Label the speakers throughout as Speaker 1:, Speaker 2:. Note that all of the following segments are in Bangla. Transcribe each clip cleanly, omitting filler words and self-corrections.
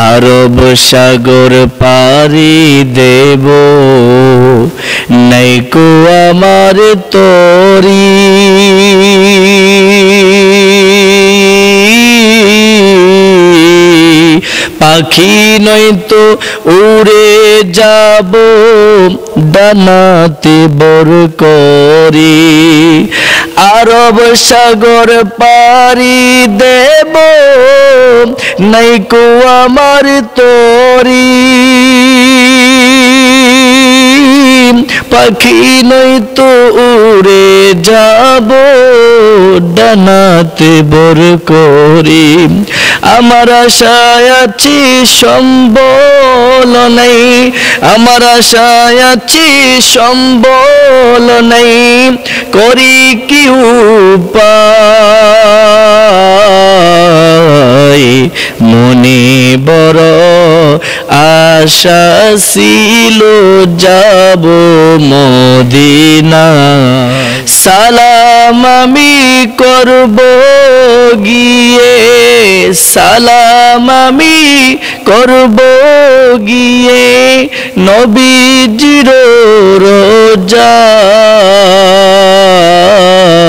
Speaker 1: আরব সাগর পাড়ি দেব নাইকো আমার তরি পাখি নয়তো উড়ে যাব ডানাতে বর করি আরব সাগর পাড়ি দেব নাইকো আমার তরি পাখি নয়তো উড়ে যাব ডানাতে বর করি আমার আশায় আছি সম্বল নাই আমার আশায় আছি সম্বল নাই করি কি উপায় মনে বড় আশা ছিল যাব মদিনা সালাম আমি করব গিয়ে সালাম আমি করব গিয়ে নবীজির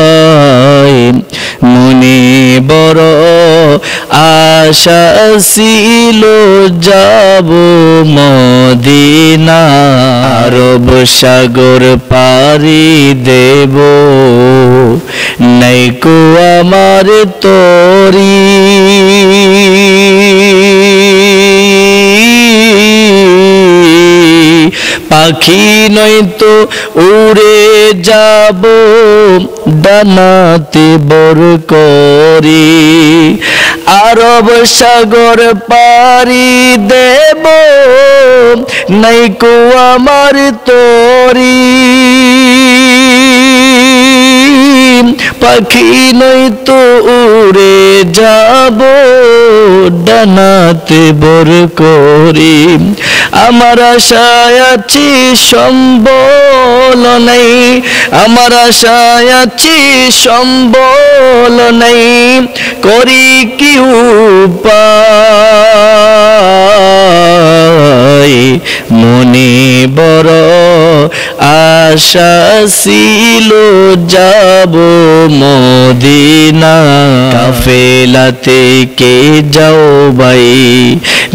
Speaker 1: রোজায় মনে বড় আশা ছিল যাব মদিনা আরব সাগর পাড়ি দেব নাইকো আমার তরি পাখি নয়তো উড়ে যাব ডানাতে বর করি আরব সাগর পাড়ি দেব নাইকো আমার তরি পাখি নয়তো উড়ে যাব ডানাতে বর করি আমার আশায় আছি সম্বল নাই আমার আশায় আছি সম্বল নাই করি কি উপায় মনে বড় আশা ছিল যাব মদিনা কাফেলা থেকে যাও ভাই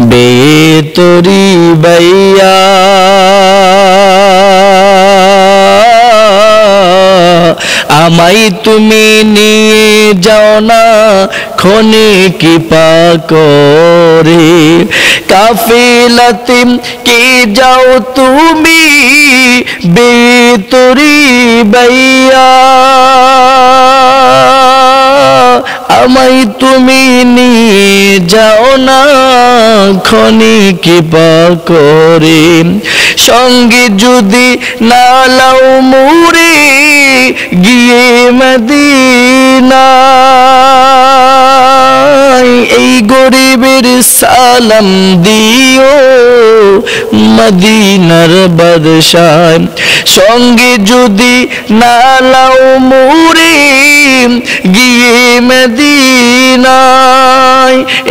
Speaker 1: বেতরি বাইয়া আমায় তুমি নিয়ে যাও না খনি কৃপা করে কাফেলাতে কে যাও তুমি বেতরি বাইয়া আমায় তুমি নিয়ে যাও না খনি কৃপা করে সঙ্গে যদি না লাও মুরে গিয়ে মদিনা এই গরিবের সালাম দিও মদিনার বাদশাহ সঙ্গে যদি না লাও মুরে গিয়ে মদিনায়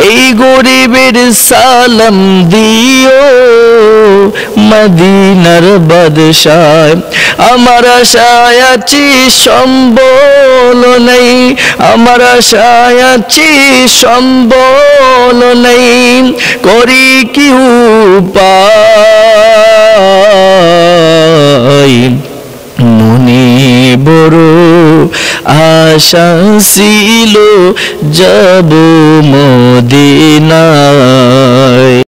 Speaker 1: এই গরিবের সালাম দিও মদিনার বাদশাহ আমার আশায় আছি সম্বল নাই আমার আশায় আছি সম্বল নাই করি কি উপায় মনে বড় আশা ছিল যাব মদিনায়।